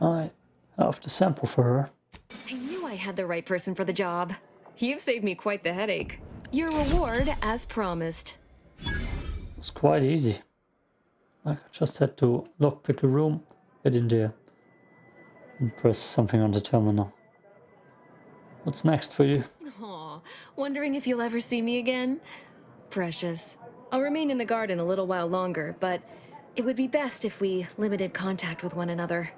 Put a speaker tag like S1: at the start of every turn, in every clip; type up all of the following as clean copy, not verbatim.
S1: I have the sample for her.
S2: I knew I had the right person for the job. You've saved me quite the headache. Your reward, as promised.
S1: It's quite easy. Like, I just had to lockpick a room, get in there, and press something on the terminal. What's next for you?
S2: Aw, wondering if you'll ever see me again? Precious. I'll remain in the garden a little while longer, but it would be best if we limited contact with one another.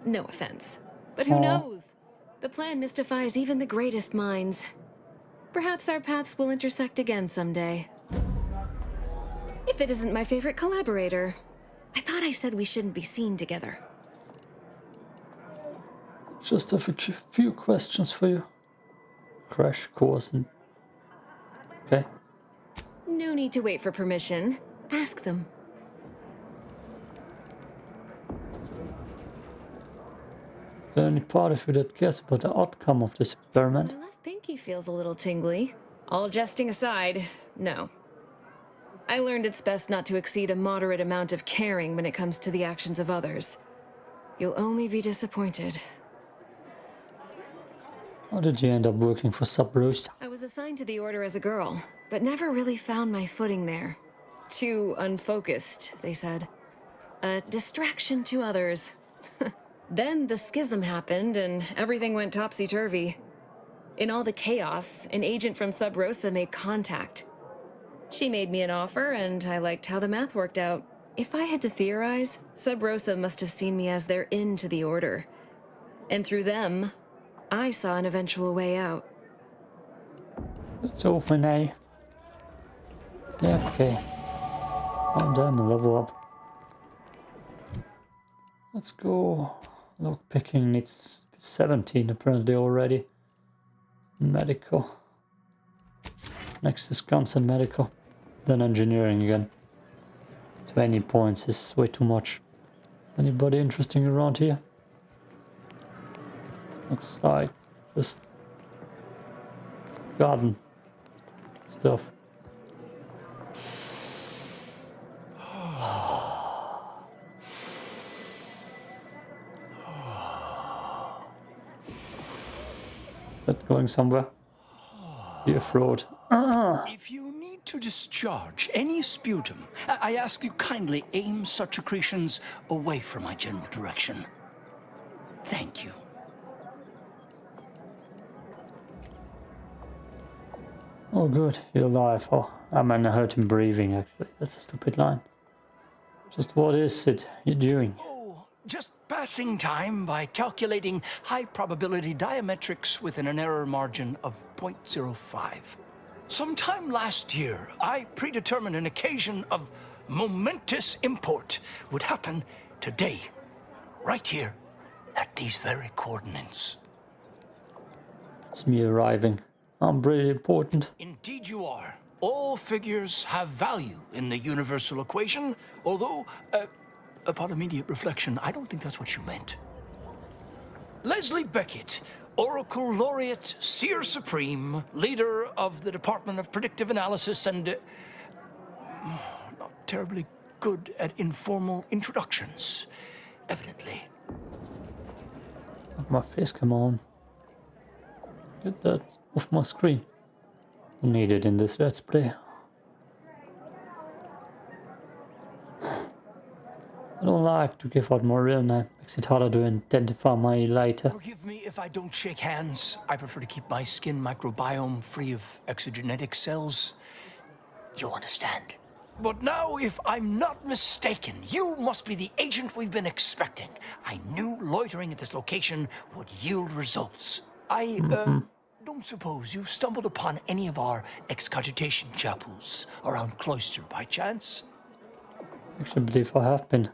S2: No offense. But who knows? The plan mystifies even the greatest minds. Perhaps our paths will intersect again someday. If it isn't my favorite collaborator. I thought I said we shouldn't be seen together.
S1: Just have a few questions for you. Crash course and... Okay.
S2: No need to wait for permission. Ask them.
S1: Is there any part of you that cares about the outcome of this experiment?
S2: My left pinky feels a little tingly. All jesting aside, no. I learned it's best not to exceed a moderate amount of caring when it comes to the actions of others. You'll only be disappointed.
S1: How did you end up working for Sub Rosa?
S2: I was assigned to the Order as a girl, but never really found my footing there. Too unfocused, they said. A distraction to others. Then the schism happened and everything went topsy-turvy. In all the chaos, an agent from Sub Rosa made contact. She made me an offer and I liked how the math worked out. If I had to theorize, Sub Rosa must have seen me as their in to the Order. And through them, I saw an eventual way out.
S1: That's all for now. Yeah, okay. I'm done, level up. Let's go. Lockpicking needs 17 apparently already. Medical. Next is guns and medical. Then engineering again. 20 points is way too much. Anybody interesting around here? Looks like just garden stuff. That going somewhere? Dear throat.
S3: If you need to discharge any sputum, I ask you kindly aim such accretions away from my general direction. Thank you.
S1: Oh good, you're alive. Oh, I mean, I heard him breathing actually. That's a stupid line. Just what is it you're doing?
S3: Oh, just passing time by calculating high probability diametrics within an error margin of 0.05. Sometime last year, I predetermined an occasion of momentous import would happen today, right here, at these very coordinates.
S1: It's me arriving. I'm pretty important.
S3: Indeed you are. All figures have value in the universal equation, although, upon immediate reflection, I don't think that's what you meant. Leslie Beckett, Oracle Laureate, Seer Supreme, leader of the Department of Predictive Analysis, and not terribly good at informal introductions, evidently.
S1: My face, come on. Get that off my screen. I need it in this Let's Play. I don't like to give out my real name. Makes it harder to identify my later.
S3: Forgive me if I don't shake hands. I prefer to keep my skin microbiome free of exogenetic cells. You understand. But now, if I'm not mistaken, you must be the agent we've been expecting. I knew loitering at this location would yield results. I don't suppose you've stumbled upon any of our excogitation chapels around Clouster by chance?
S1: I actually believe I have been.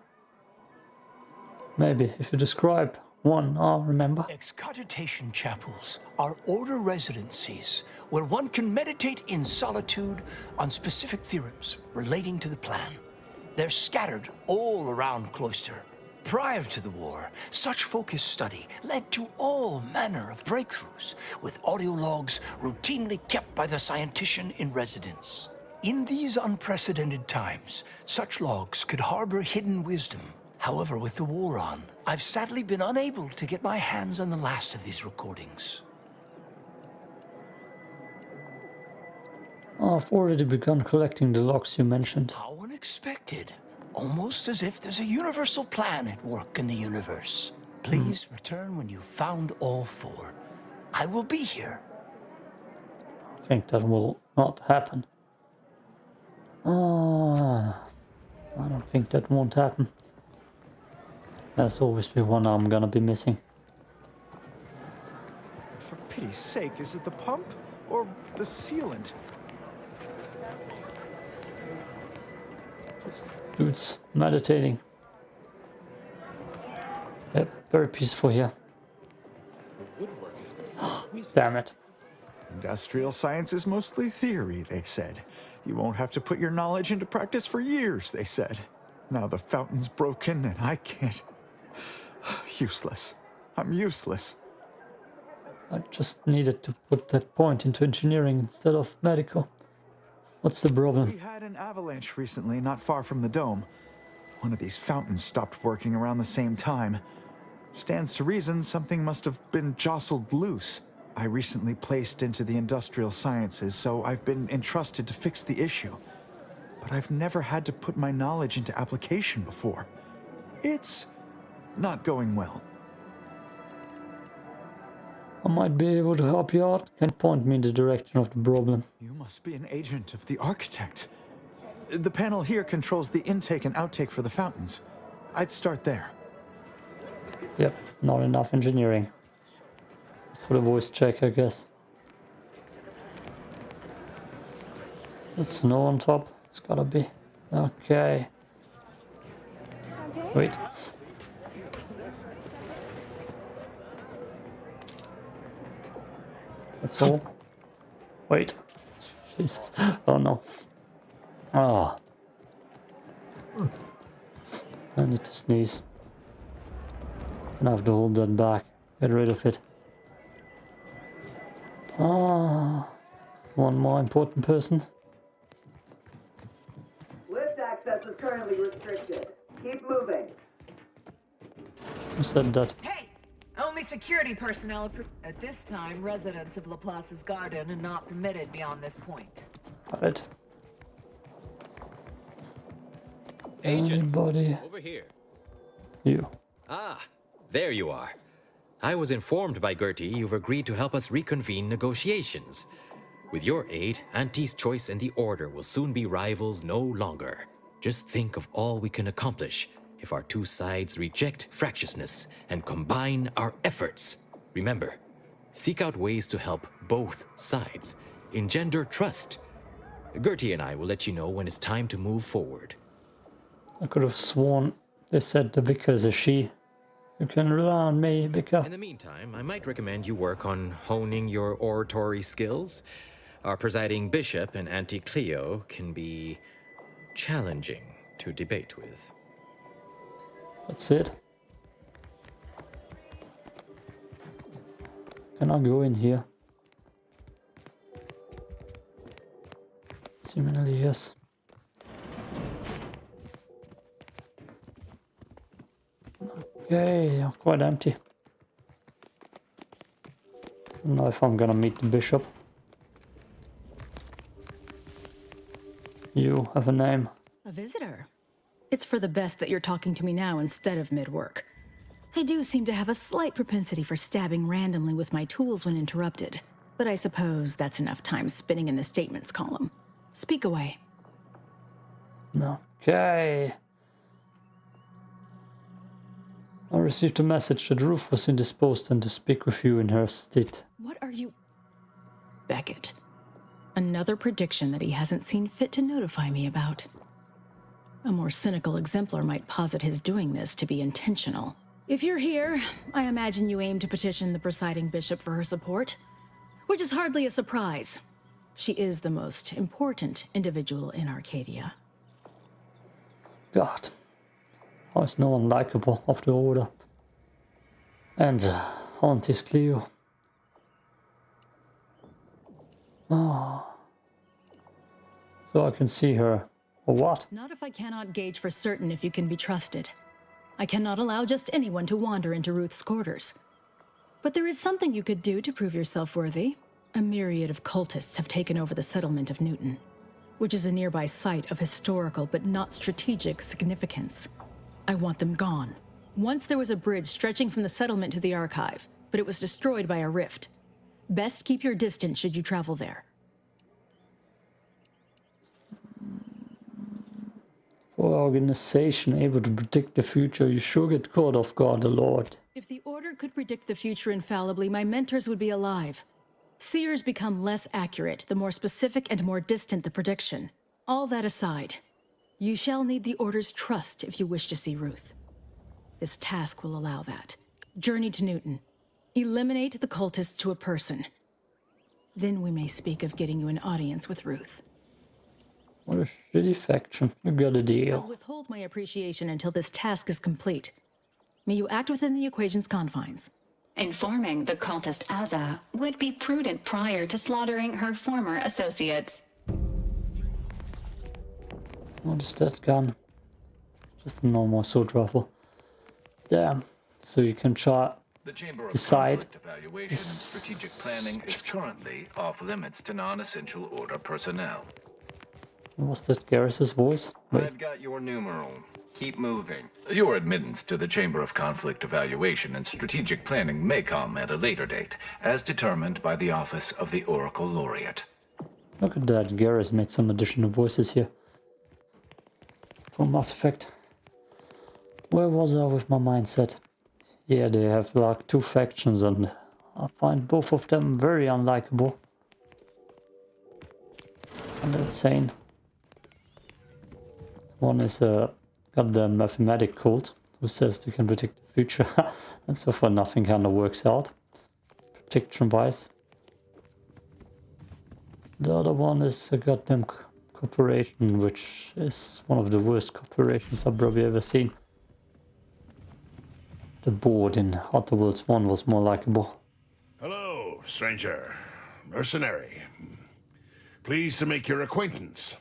S1: Maybe if you describe one, I'll remember.
S3: Excogitation chapels are order residencies where one can meditate in solitude on specific theorems relating to the plan. They're scattered all around Clouster. Prior to the war, such focused study led to all manner of breakthroughs, with audio logs routinely kept by the scientician in residence. In these unprecedented times, such logs could harbor hidden wisdom, However, with the war on, I've sadly been unable to get my hands on the last of these recordings.
S1: Oh, I've already begun collecting the logs you mentioned.
S3: How unexpected. Almost as if there's a universal plan at work in the universe. Please return when you've found all 4. I will be here.
S1: I think that will not happen. I don't think that won't happen. There's always be one I'm gonna be missing.
S4: For pity's sake, is it the pump or the sealant?
S1: Just dudes meditating. Yep, very peaceful here. Damn it.
S4: Industrial science is mostly theory, they said. You won't have to put your knowledge into practice for years, they said. Now the fountain's broken and I can't... Useless. I'm useless.
S1: I just needed to put that point into engineering instead of medical. What's the problem?
S4: We had an avalanche recently, not far from the dome. One of these fountains stopped working around the same time. Stands to reason something must have been jostled loose. I recently placed into the industrial sciences, so I've been entrusted to fix the issue. But I've never had to put my knowledge into application before. It's not going well.
S1: I might be able to help you out. Can point me in the direction of the problem.
S4: You must be an agent of the architect. The panel here controls the intake and outtake for the fountains. I'd start there.
S1: Yep, not enough engineering. It's for the voice check, I guess. The snow on top. It's gotta be. Okay. Wait. That's all. Wait. Jesus. Oh no. Ah. I need to sneeze. And I have to hold that back. Get rid of it. Ah. One more important person.
S5: Lift access is currently restricted. Keep moving.
S1: Who said that?
S6: Hey! Only security personnel at this time, residents of Laplace's garden are not permitted beyond this point.
S1: Got it.
S7: Agent,
S1: Anybody?
S7: over here.
S1: You.
S7: Ah, there you are. I was informed by Gertie you've agreed to help us reconvene negotiations. With your aid, Auntie's Choice and the Order will soon be rivals no longer. Just think of all we can accomplish if our two sides reject fractiousness and combine our efforts. Remember, seek out ways to help both sides. Engender trust. Gertie and I will let you know when it's time to move forward.
S1: I could have sworn they said the vicar is a she. You can rely on me, vicar.
S7: In the meantime, I might recommend you work on honing your oratory skills. Our presiding bishop and Auntie Cleo can be challenging to debate with.
S1: That's it. Can I go in here? Seemingly yes. Okay, quite empty. I don't know if I'm gonna meet the bishop. You have a name.
S8: A visitor. It's for the best that you're talking to me now instead of mid-work. I do seem to have a slight propensity for stabbing randomly with my tools when interrupted, but I suppose that's enough time spinning in the statements column. Speak away.
S1: Okay. I received a message that Ruth was indisposed and to speak with you in her state.
S8: What are you... Beckett. Another prediction that he hasn't seen fit to notify me about. A more cynical exemplar might posit his doing this to be intentional. If you're here, I imagine you aim to petition the presiding bishop for her support, which is hardly a surprise. She is the most important individual in Arcadia.
S1: God. Why is no one likable of the order? And Auntie's Cleo. Oh. So I can see her. Or what?
S8: Not if I cannot gauge for certain if you can be trusted. I cannot allow just anyone to wander into Ruth's quarters. But there is something you could do to prove yourself worthy. A myriad of cultists have taken over the settlement of Newton, which is a nearby site of historical but not strategic significance. I want them gone. Once there was a bridge stretching from the settlement to the archive, but it was destroyed by a rift. Best keep your distance should you travel there.
S1: For an organization able to predict the future, you sure get caught off guard a lot.
S8: If the Order could predict the future infallibly, my mentors would be alive. Seers become less accurate the more specific and more distant the prediction. All that aside, you shall need the Order's trust if you wish to see Ruth. This task will allow that. Journey to Newton. Eliminate the cultists to a person. Then we may speak of getting you an audience with Ruth.
S1: What a shitty faction. You got a
S8: I'll
S1: deal.
S8: withhold my appreciation until this task is complete. May you act within the equation's confines.
S9: Informing the cultist Azza would be prudent prior to slaughtering her former associates.
S1: What is that gun? Just a normal assault rifle. Damn. So you can try
S10: The Chamber of
S1: decide.
S10: Conflict Evaluation and Strategic Planning is currently off limits to non-essential Order personnel.
S1: Was that Garrus's voice? Wait.
S11: I've got your numeral. Keep moving.
S10: Your admittance to the Chamber of Conflict Evaluation and Strategic Planning may come at a later date, as determined by the Office of the Oracle Laureate.
S1: Look at that. Garrus made some additional voices here. For Mass Effect. Where was I with my mindset? Yeah, they have like two factions and I find both of them very unlikable. And insane. One is a goddamn mathematic cult who says they can predict the future. And so far nothing kind of works out. Prediction wise. The other one is a goddamn corporation, which is one of the worst corporations I've probably ever seen. The board in Outer Worlds 1 was more likable.
S12: Hello, stranger. Mercenary. Pleased to make your acquaintance.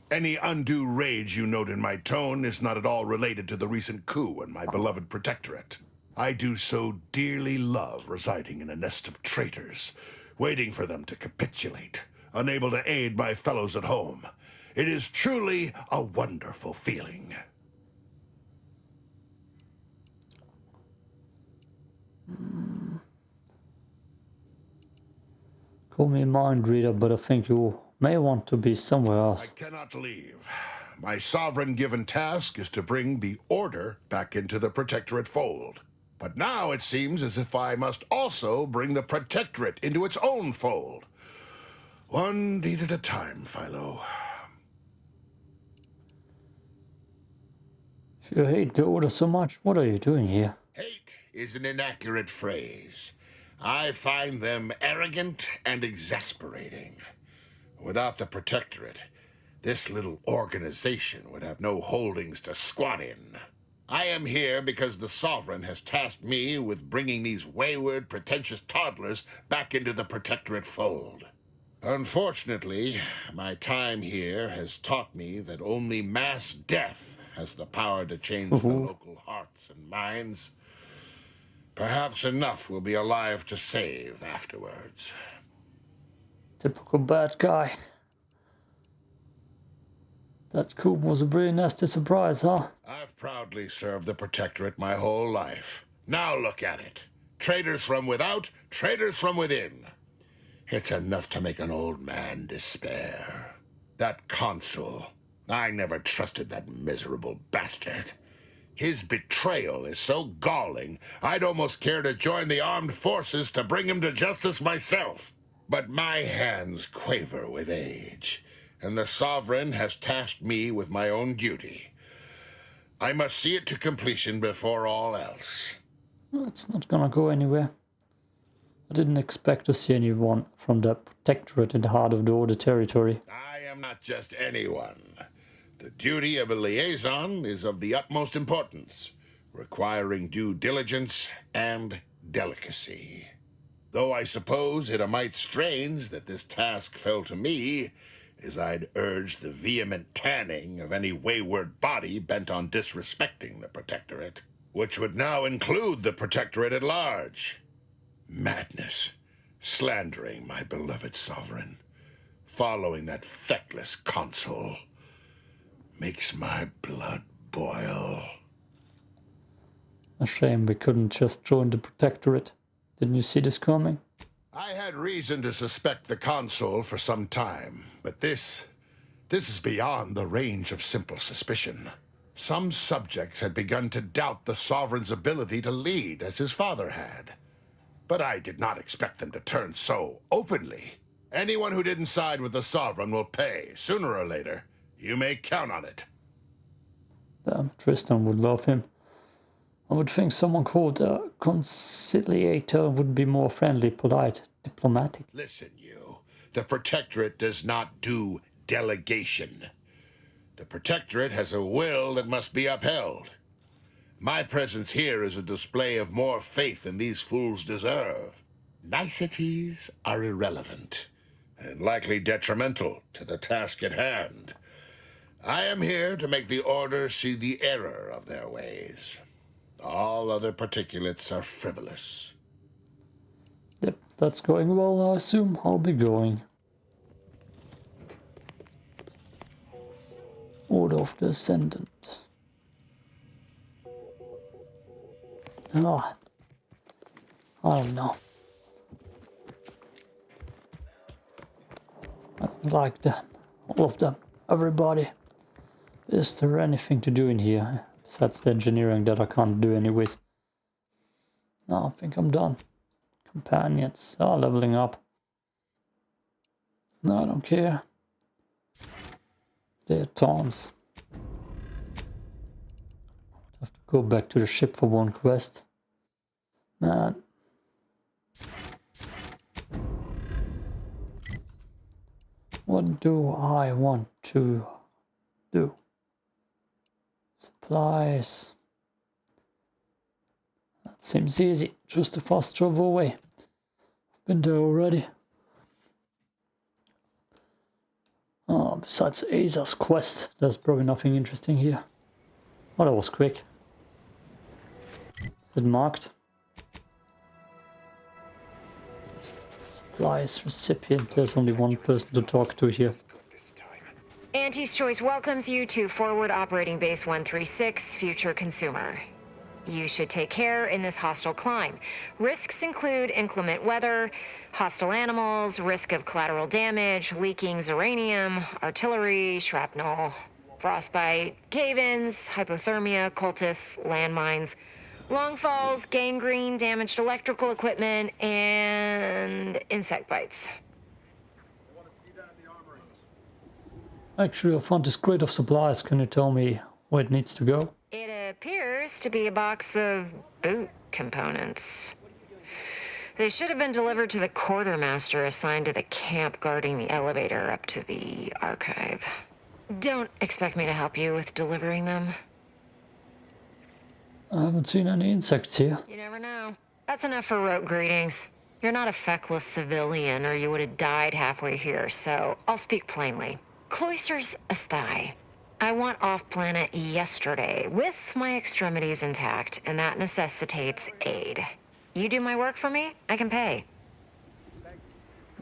S12: Any undue rage you note in my tone is not at all related to the recent coup in my beloved protectorate. I do so dearly love residing in a nest of traitors, waiting for them to capitulate, unable to aid my fellows at home. It is truly a wonderful feeling.
S1: Call me a mind reader, but I think you may want to be somewhere else.
S12: I cannot leave. My sovereign-given task is to bring the Order back into the Protectorate fold. But now it seems as if I must also bring the Protectorate into its own fold. One deed at a time, Philo.
S1: If you hate the Order so much, what are you doing here?
S12: Hate is an inaccurate phrase. I find them arrogant and exasperating. Without the Protectorate, this little organization would have no holdings to squat in. I am here because the Sovereign has tasked me with bringing these wayward, pretentious toddlers back into the Protectorate fold. Unfortunately, my time here has taught me that only mass death has the power to change the local hearts and minds. Perhaps enough will be alive to save afterwards.
S1: Typical bad guy. That coup was a pretty nasty surprise, huh?
S12: I've proudly served the Protectorate my whole life. Now look at it. Traitors from without, traitors from within. It's enough to make an old man despair. That consul, I never trusted that miserable bastard. His betrayal is so galling, I'd almost care to join the armed forces to bring him to justice myself. But my hands quaver with age, and the Sovereign has tasked me with my own duty. I must see it to completion before all else.
S1: Well, it's not gonna go anywhere. I didn't expect to see anyone from the Protectorate in the heart of the Order territory.
S12: I am not just anyone. The duty of a liaison is of the utmost importance, requiring due diligence and delicacy. Though I suppose it a mite strange that this task fell to me, as I'd urge the vehement tanning of any wayward body bent on disrespecting the Protectorate. which would now include the Protectorate at large. Madness. Slandering my beloved sovereign. Following that feckless consul. Makes my blood boil.
S1: A shame we couldn't just join the Protectorate. Didn't you see this coming?
S12: I had reason to suspect the consul for some time, but this is beyond the range of simple suspicion. Some subjects had begun to doubt the sovereign's ability to lead as his father had. But I did not expect them to turn so openly. Anyone who didn't side with the sovereign will pay, sooner or later. You may count on it.
S1: Damn, Tristan would love him. I would think someone called a conciliator would be more friendly, polite, diplomatic.
S12: Listen, you. The Protectorate does not do delegation. The Protectorate has a will that must be upheld. My presence here is a display of more faith than these fools deserve. Niceties are irrelevant, and likely detrimental to the task at hand. I am here to make the Order see the error of their ways. All other particulates are frivolous.
S1: Yep, that's going well, I assume. I'll be going. Order of the Ascendant. Oh, I don't know. I don't like them. All of them. Everybody. Is there anything to do in here? Besides the engineering that I can't do anyways. No, I think I'm done. Companions are leveling up. No, I don't care. They're taunts. Have to go back to the ship for one quest. Man. What do I want to do? Supplies. That seems easy. Just a fast travel away. Been there already. Oh, besides Aza's quest, there's probably nothing interesting here. Oh, that was quick. Is it marked? Supplies recipient. There's only one person to talk to here.
S13: Auntie's Choice welcomes you to Forward Operating Base 136, Future Consumer. You should take care in this hostile climb. Risks include inclement weather, hostile animals, risk of collateral damage, leaking uranium, artillery, shrapnel, frostbite, cave-ins, hypothermia, cultists, landmines, long falls, gangrene, damaged electrical equipment, and insect bites.
S1: Actually, I found this crate of supplies. Can you tell me where it needs to go?
S13: It appears to be a box of boot components. They should have been delivered to the quartermaster assigned to the camp guarding the elevator up to the archive. Don't expect me to help you with delivering them.
S1: I haven't seen any insects here.
S13: You never know. That's enough for rote greetings. You're not a feckless civilian or you would have died halfway here, so I'll speak plainly. Cloister's a sty. I want off-planet yesterday, with my extremities intact, and that necessitates aid. You do my work for me, I can pay.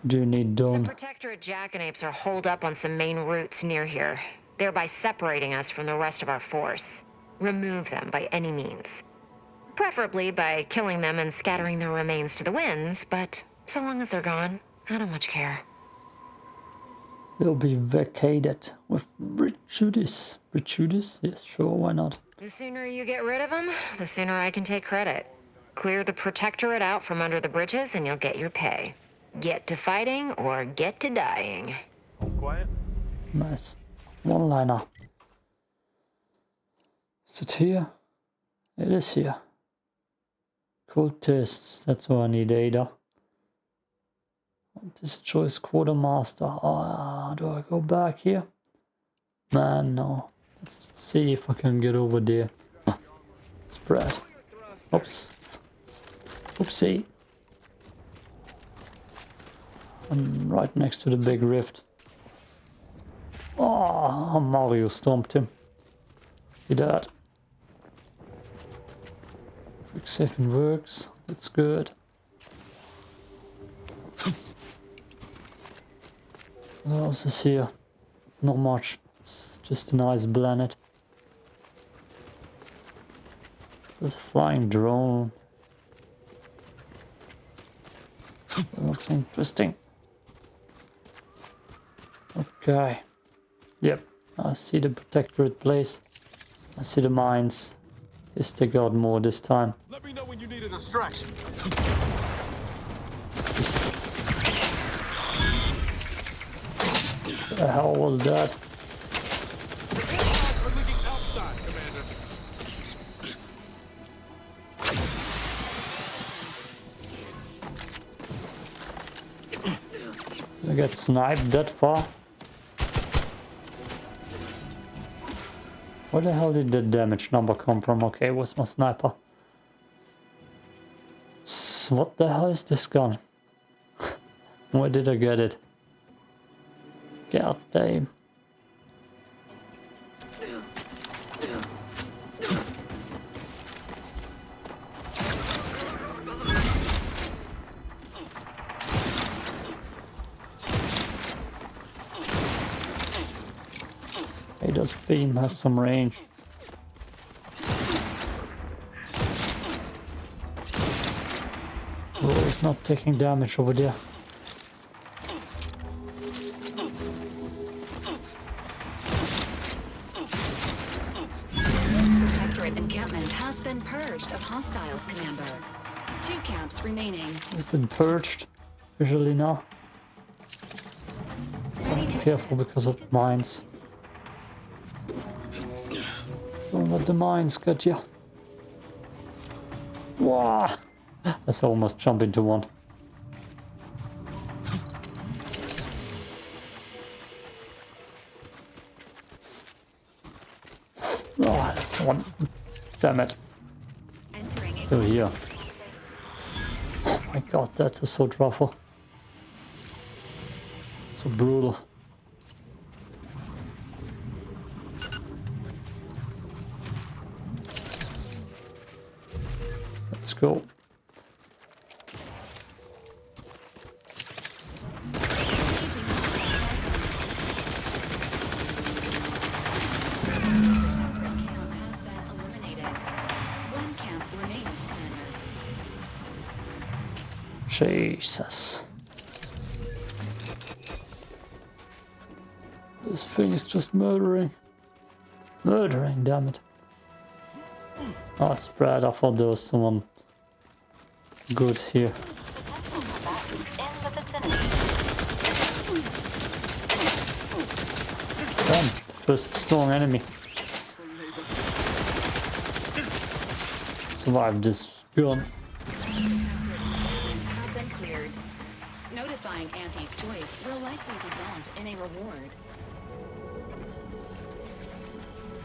S1: Do you need
S13: Some
S1: done?
S13: Protectorate jackanapes are holed up on some main routes near here, thereby separating us from the rest of our force. Remove them by any means. Preferably by killing them and scattering their remains to the winds, but so long as they're gone, I don't much care.
S1: They'll be vacated with gratuitous. Gratuitous? Yes, sure, why not?
S13: The sooner you get rid of them, the sooner I can take credit. Clear the Protectorate out from under the bridges and you'll get your pay. Get to fighting or get to dying.
S14: Quiet.
S1: Nice. One-liner. Is it here? It is here. Cultists. That's what I need, Ada. This choice quartermaster. Do I go back here? Man, no. Let's see if I can get over there. Spread. Oops. Oopsie. I'm right next to the big rift. Oh, Mario stomped him. He died. Quick saving works. That's good. What else is here? Not much. It's just a nice planet. This flying drone. That looks interesting. Okay. Yep. I see the protectorate place. I see the mines. Yes, they got more this time.
S14: Let me know when you need a distraction.
S1: What the hell was that?
S14: Outside, Commander.
S1: I get sniped that far? Where the hell did the damage number come from? Okay, it was my sniper. What the hell is this gun? Where did I get it? God damn. Hey, this beam has some range. Oh, it's not taking damage over there.
S9: Protectorate encampment has been purged of hostiles, Commander. 2 camps remaining.
S1: Is it purged? Usually now. Careful because of mines. Don't let the mines get you. Wow! Let's almost jump into one. Oh, that's one. Damn it. Still here. Oh my god, that is so truffle. So brutal. Let's go. Jesus. This thing is just murdering. Murdering, damn it. Oh, it's Brad. I thought there was someone good here. Damn, first strong enemy. Survived this gun.
S9: Notifying Auntie's choice will likely result in a reward.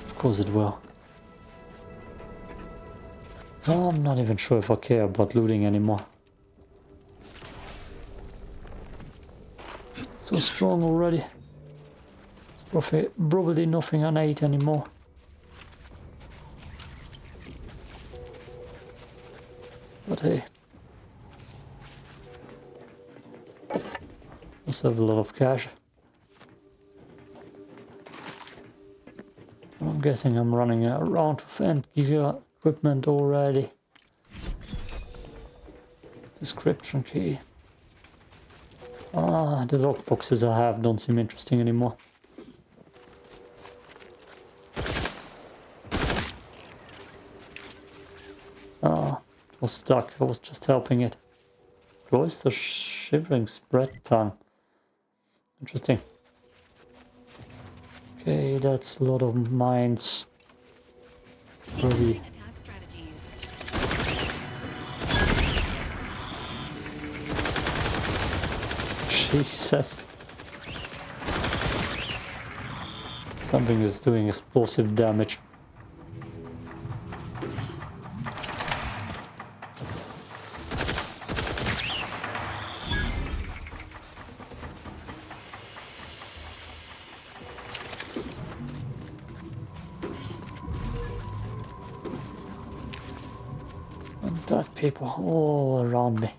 S1: Of course it will. Oh, I'm not even sure if I care about looting anymore. So strong already. It's probably nothing I need anymore. But hey. Must have a lot of cash. I'm guessing I'm running around of end gear equipment already. Description key. Ah, the lockboxes I have don't seem interesting anymore. Ah, it was stuck. I was just helping it. Cloister shivering spread tongue. Interesting. Okay, that's a lot of mines. Really. Jesus. Something is doing explosive damage. Dead people all around me.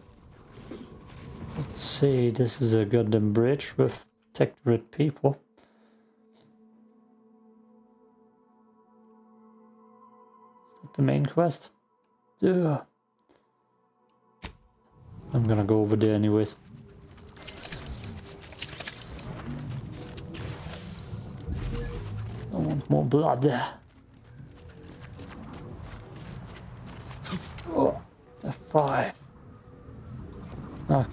S1: Let's see, this is a goddamn bridge with protectorate people. Is that the main quest? Yeah. I'm gonna go over there anyways. I want more blood there. Oh, F5. Okay.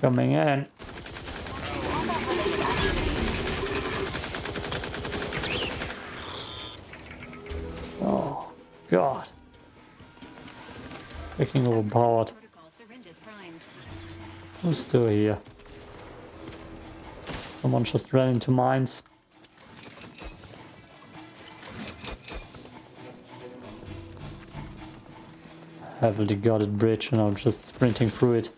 S1: Coming in. Oh, God. Freaking overpowered. Who's still here? Someone just ran into mines. Heavily guarded bridge and I'm just sprinting through it.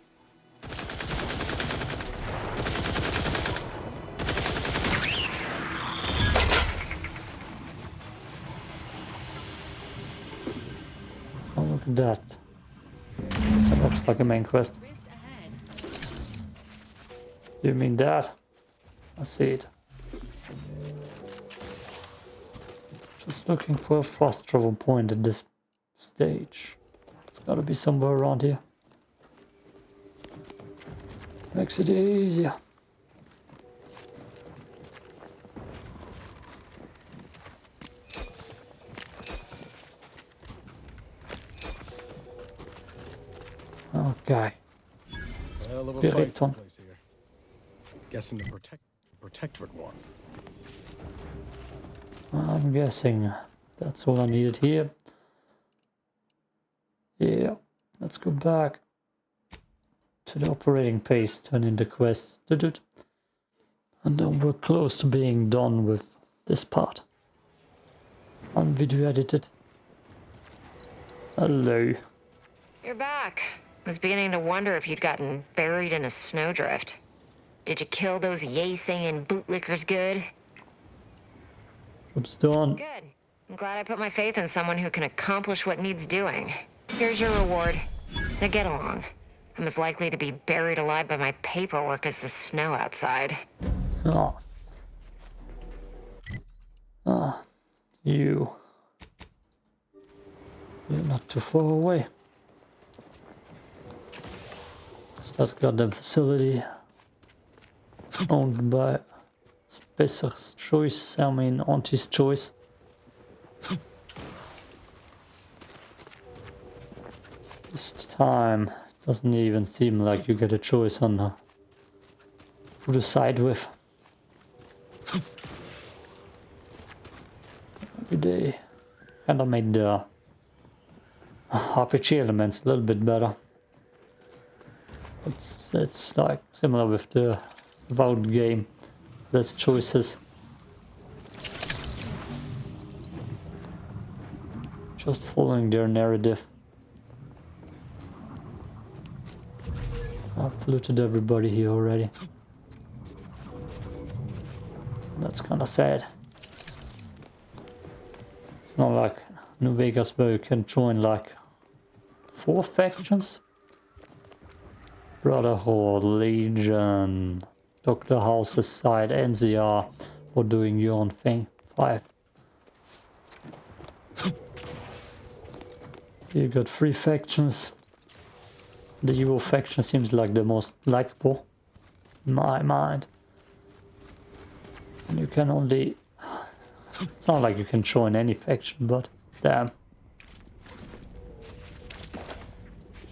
S1: Oh, look at that. That looks like a main quest. Do you mean that? I see it. Just looking for a fast travel point at this stage. It's gotta be somewhere around here. Makes it easier. Okay.
S15: Hell of a
S1: Spirit
S15: fight place here. Guessing the protectorate one.
S1: I'm guessing that's all I needed here. Yeah, let's go back to the operating pace, turn in the quests, and then we're close to being done with this part. And video edited. Hello.
S13: You're back. Was beginning to wonder if you'd gotten buried in a snowdrift. Did you kill those yay-saying bootlickers good?
S1: It's done.
S13: Good. I'm glad I put my faith in someone who can accomplish what needs doing. Here's your reward. Now get along. I'm as likely to be buried alive by my paperwork as the snow outside.
S1: Oh. Ah. You're not too far away. Is that goddamn facility owned by Spacer's Choice? I mean, Auntie's Choice. This time doesn't even seem like you get a choice on who to side with. Every day. And I made the RPG elements a little bit better. It's like similar with the Vault game. Less choices. Just following their narrative. I've looted everybody here already. That's kinda sad. It's not like New Vegas where you can join like 4 factions. Brotherhood, Legion, Dr. House's side, NCR, or doing your own thing. 5. You got 3 factions. The Evo faction seems like the most likable in my mind. And you can only... It's not like you can join any faction, but damn.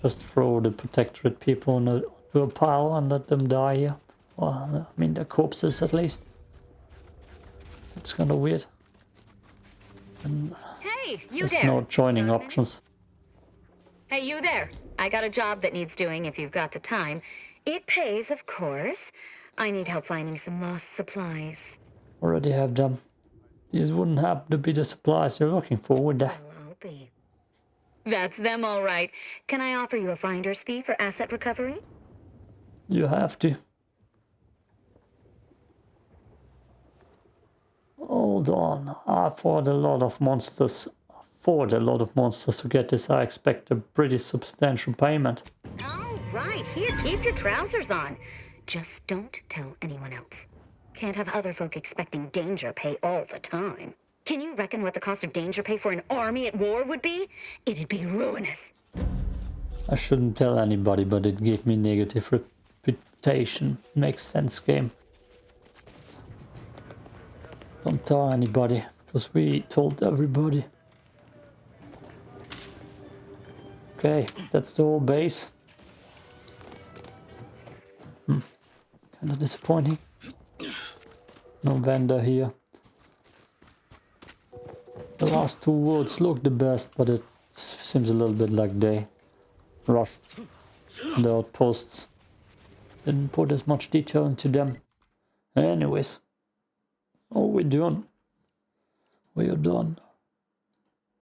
S1: Just throw the protectorate people into a pile and let them die here. Well, I mean, their corpses at least. It's kind of weird. And
S16: Hey, you
S1: there's
S16: there.
S1: no joining options.
S16: Hey, you there. I got a job that needs doing if you've got the time. It pays, of course. I need help finding some lost supplies.
S1: Already have them. These wouldn't happen to be the supplies you're looking for, would they?
S16: Well, I'll be. That's them, all right. Can I offer you a finder's fee for asset recovery?
S1: You have to. Hold on. I fought a lot of monsters afford a lot of monsters to get this. I expect a pretty substantial payment.
S16: All right, here, keep your trousers on. Just don't tell anyone else. Can't have other folk expecting danger pay all the time. Can you reckon what the cost of danger pay for an army at war would be? It'd be ruinous.
S1: I shouldn't tell anybody, but it gave me negative reputation. Makes sense, game. Don't tell anybody, because we told everybody. Okay, that's the whole base. Kinda disappointing. No vendor here. The last two woods look the best, but it seems a little bit like they rushed the outposts. Didn't put as much detail into them. Anyways. Oh, we're done. We are done.